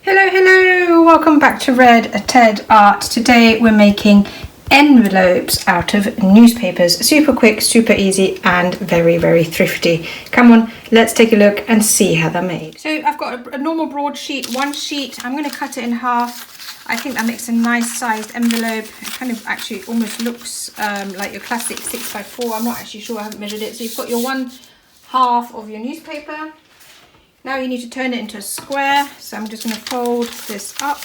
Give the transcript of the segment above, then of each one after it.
Hello, welcome back to Red Ted Art. Today we're making envelopes out of newspapers. Super quick, super easy and very thrifty. Come on, let's take a look and see how they're made. So I've got a normal broadsheet, one sheet. I'm going to cut it in half. I think that makes a nice sized envelope. It kind of actually almost looks like your classic 6x4. I'm not actually sure, I haven't measured it. So you've got your 1/2 of your newspaper. Now you need to turn it into a square, so I'm just going to fold this up.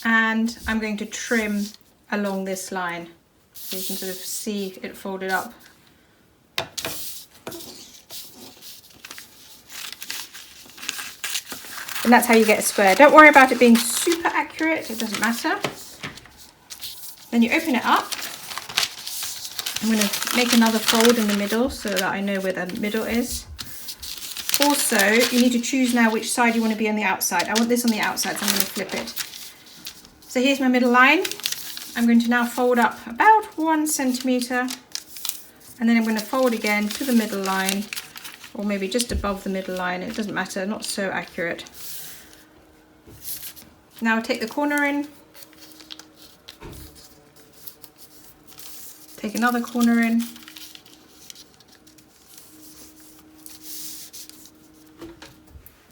And I'm going to trim along this line, so you can sort of see it folded up. And that's how you get a square. Don't worry about it being super accurate, it doesn't matter. Then you open it up. I'm going to make another fold in the middle so that I know where the middle is. Also, you need to choose now which side you want to be on the outside. I want this on the outside, so I'm going to flip it. So here's my middle line. I'm going to now fold up about 1 centimetre, and then I'm going to fold again to the middle line, or maybe just above the middle line. It doesn't matter, not so accurate. Now I'll take the corner in. Take another corner in.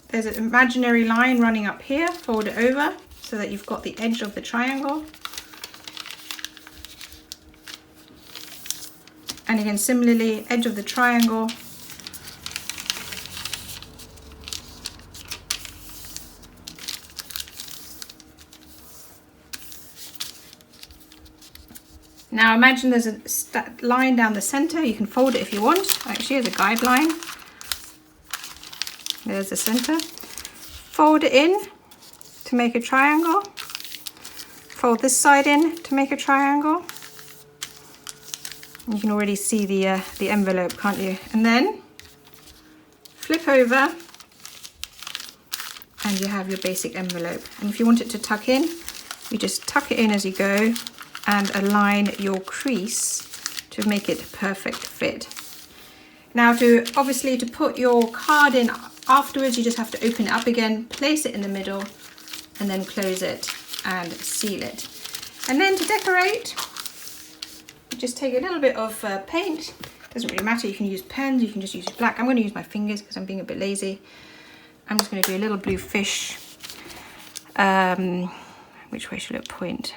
There's an imaginary line running up here, fold it over so that you've got the edge of the triangle. And again, similarly, edge of the triangle. Now imagine there's a line down the center. You can fold it if you want. Actually, as a guideline. There's the center. Fold it in to make a triangle. Fold this side in to make a triangle. You can already see the envelope, can't you? And then flip over and you have your basic envelope. And if you want it to tuck in, you just tuck it in as you go and align your crease to make it a perfect fit. Now obviously to put your card in afterwards, you just have to open it up again, place it in the middle, and then close it and seal it. And then to decorate, you just take a little bit of paint. Doesn't really matter, you can use pens, you can just use black. I'm going to use my fingers because I'm being a bit lazy. I'm just going to do a little blue fish. Which way should it point?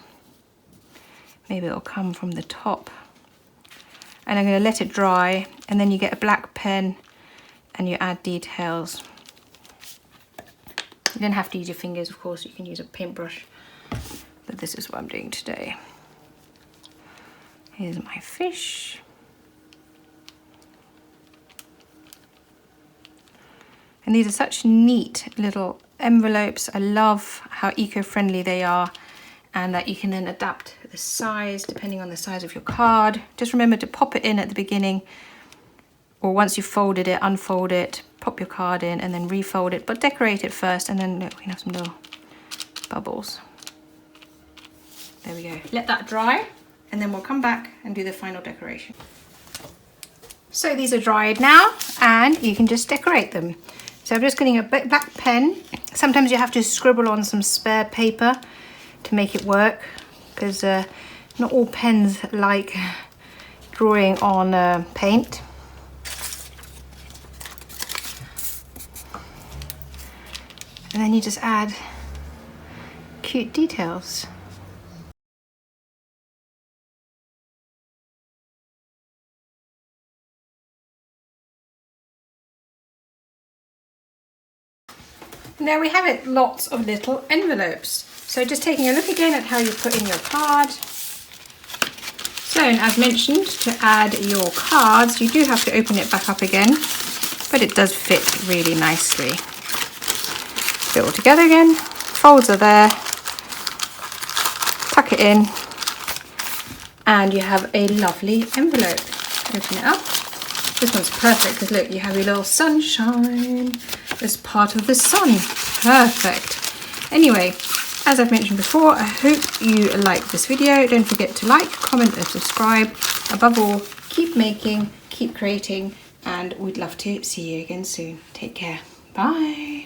Maybe it'll come from the top. And I'm going to let it dry, and then you get a black pen and you add details. You don't have to use your fingers, of course, you can use a paintbrush, but this is what I'm doing today. Here's my fish. And these are such neat little envelopes. I love how eco-friendly they are, and that you can then adapt the size depending on the size of your card. Just remember to pop it in at the beginning, or once you've folded it, unfold it, pop your card in and then refold it, but decorate it first. And then look, we have some little bubbles. There we go. Let that dry and then we'll come back and do the final decoration. So these are dried now and you can just decorate them. So I'm just getting a black pen. Sometimes you have to scribble on some spare paper to make it work, because not all pens like drawing on paint. And then you just add cute details. Now we have it, lots of little envelopes. So just taking a look again at how you put in your card. So, and as mentioned, to add your cards, you do have to open it back up again, but it does fit really nicely. Put it all together again, folds are there, tuck it in, and you have a lovely envelope. Open it up. This one's perfect because look, you have your little sunshine as part of the sun. Perfect. Anyway, as I've mentioned before, I hope you liked this video. Don't forget to like, comment and subscribe. Above all, keep making, keep creating, and we'd love to see you again soon. Take care. Bye.